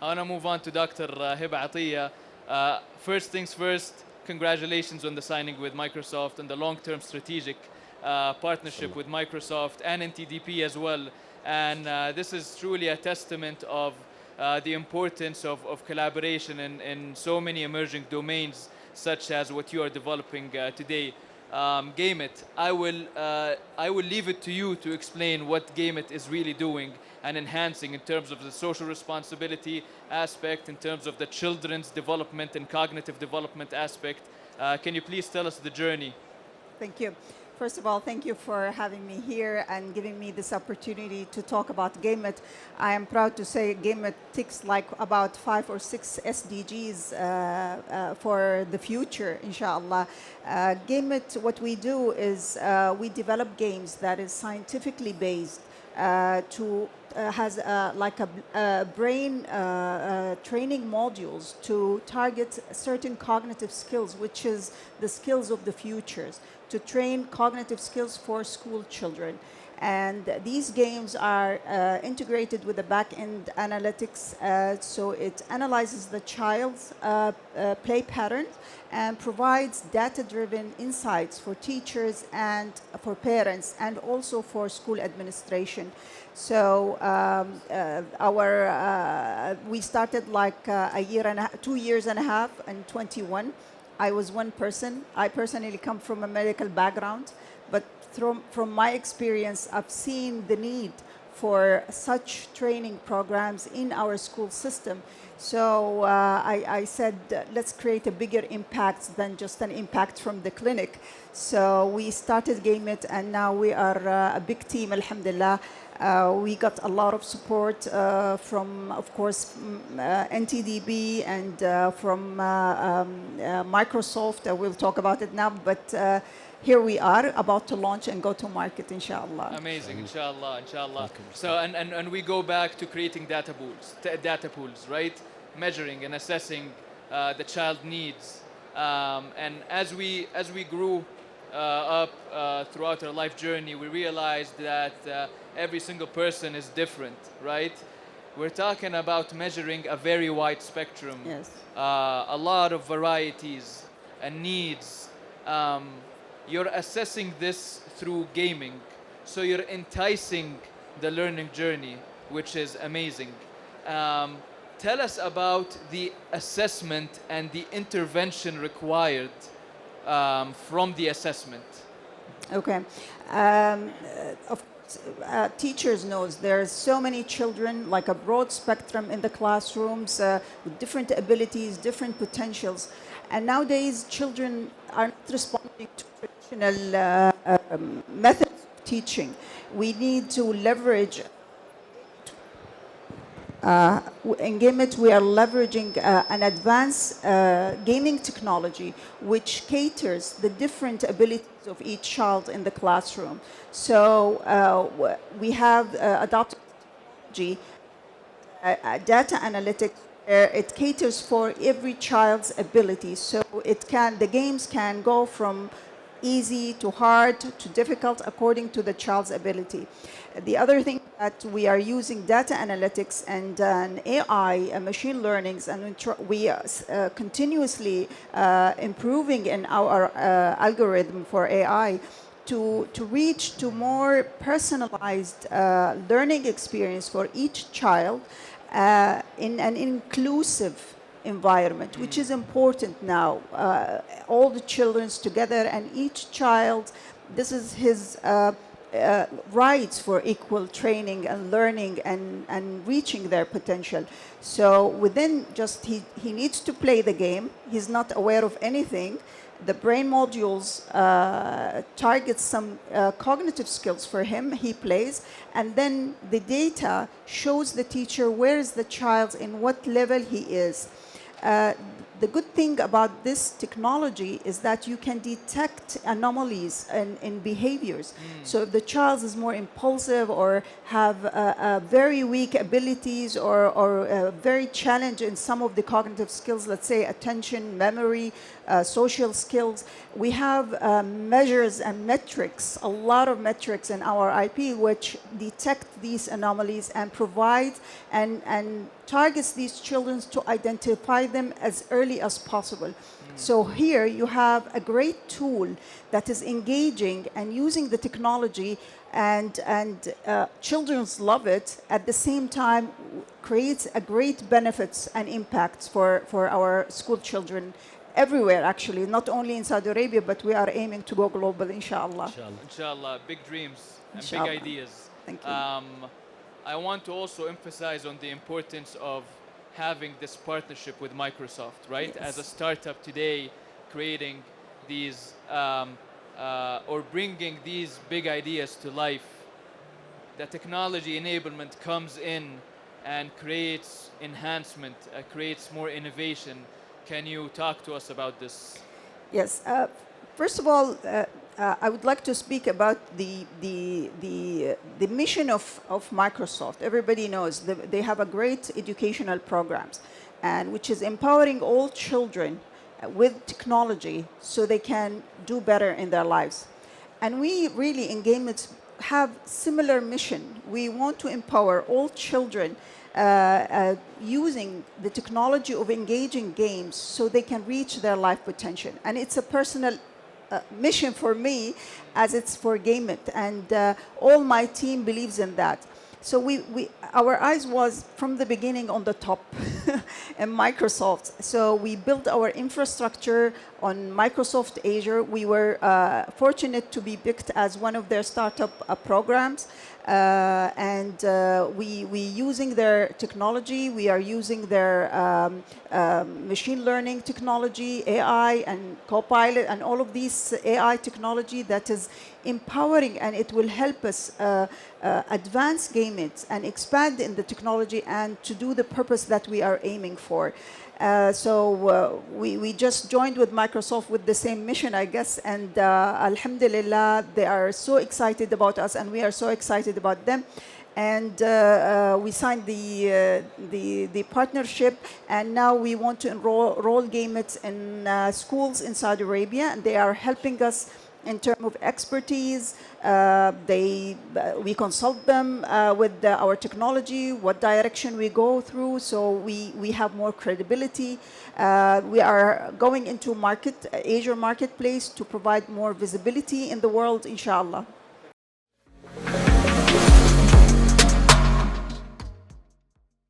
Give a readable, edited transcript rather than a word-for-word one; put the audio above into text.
I want to move on to Dr. Heba Attia. First things first, congratulations on the signing with Microsoft and the long-term strategic partnership with Microsoft and NTPB as well. And this is truly a testament of the importance of collaboration in so many emerging domains, such as what you are developing today. GameIT, I will leave it to you to explain what GameIT is really doing and enhancing in terms of the social responsibility aspect, in terms of the children's development and cognitive development aspect. Can you please tell us the journey? Thank you. First of all, thank you for having me here and giving me this opportunity to talk about GameIT. I am proud to say GameIT ticks like about 5 or 6 SDGs for the future, inshallah. GameIT, what we do is we develop games that is scientifically based has like a brain training modules to target certain cognitive skills, which is the skills of the futures, to train cognitive skills for school children. And these games are integrated with the back-end analytics, so it analyzes the child's play patterns and provides data-driven insights for teachers and for parents and also for school administration. So we started like a year and 2 years and a half in 21. I was one person. I personally come from a medical background, but from my experience, I've seen the need for such training programs in our school system. So I said, let's create a bigger impact than just an impact from the clinic. So we started GameIT, and now we are a big team, alhamdulillah. We got a lot of support from, of course, NTPB and from Microsoft. We'll talk about it now, but here we are about to launch and go to market, inshallah. Amazing, inshallah, inshallah. So, and we go back to creating data pools, right? Measuring and assessing the child needs. And as we grew up throughout our life journey, we realized that every single person is different, right? We're talking about measuring a very wide spectrum. Yes. A lot of varieties and needs. You're assessing this through gaming. So you're enticing the learning journey, which is amazing. Tell us about the assessment and the intervention required from the assessment. Okay. Of course, teachers knows there's so many children, like a broad spectrum in the classrooms with different abilities, different potentials. And nowadays, children are not responding to traditional methods of teaching. We need to leverage. In GameIT, we are leveraging an advanced gaming technology which caters the different abilities of each child in the classroom. So we have adopted technology, data analytics. It caters for every child's ability. So the games can go from easy to hard to difficult according to the child's ability. The other thing that we are using data analytics and AI, machine learnings, and we are continuously improving in our algorithm for AI to reach to more personalized learning experience for each child in an inclusive environment, which is important now. All the children's together and each child, this is his rights for equal training and learning and reaching their potential. So within just, he needs to play the game. He's not aware of anything. The brain modules target some cognitive skills for him. He plays, and then the data shows the teacher where is the child, in what level he is. The good thing about this technology is that you can detect anomalies in behaviors. So if the child is more impulsive or have very weak abilities or very challenged in some of the cognitive skills, let's say attention, memory, social skills, we have measures and metrics, a lot of metrics in our IP which detect these anomalies and provide and targets these children to identify them as early as possible. So here you have a great tool that is engaging and using the technology, and children love it. At the same time, creates a great benefits and impacts for our school children everywhere, actually, not only in Saudi Arabia, but we are aiming to go global, inshallah. Inshallah, big dreams and Inshallah. big ideas. Thank you. I want to also emphasize on the importance of having this partnership with Microsoft, right? Yes. As a startup today, creating these or bringing these big ideas to life, the technology enablement comes in and creates enhancement, creates more innovation. Can you talk to us about this? Yes. First of all, I would like to speak about the mission of Microsoft. Everybody knows they have a great educational programs, and which is empowering all children with technology so they can do better in their lives. And we really in GameIT have similar mission. We want to empower all children using the technology of engaging games so they can reach their life potential. And it's a personal mission for me, as it's for GameIT, and all my team believes in that. So our eyes was from the beginning on the top in Microsoft. So we built our infrastructure on Microsoft Azure. We were fortunate to be picked as one of their startup programs. And we using their technology. We are using their machine learning technology, AI and Copilot, and all of these AI technology that is empowering, and it will help us advance GameIT and expand in the technology and to do the purpose that we are aiming for. So we just joined with Microsoft with the same mission, I guess, and alhamdulillah, they are so excited about us, and we are so excited about them. And we signed the partnership, and now we want to enroll GameIT in schools in Saudi Arabia, and they are helping us in terms of expertise. We consult them with our technology, what direction we go through, so we have more credibility. We are going into Azure marketplace to provide more visibility in the world, inshallah.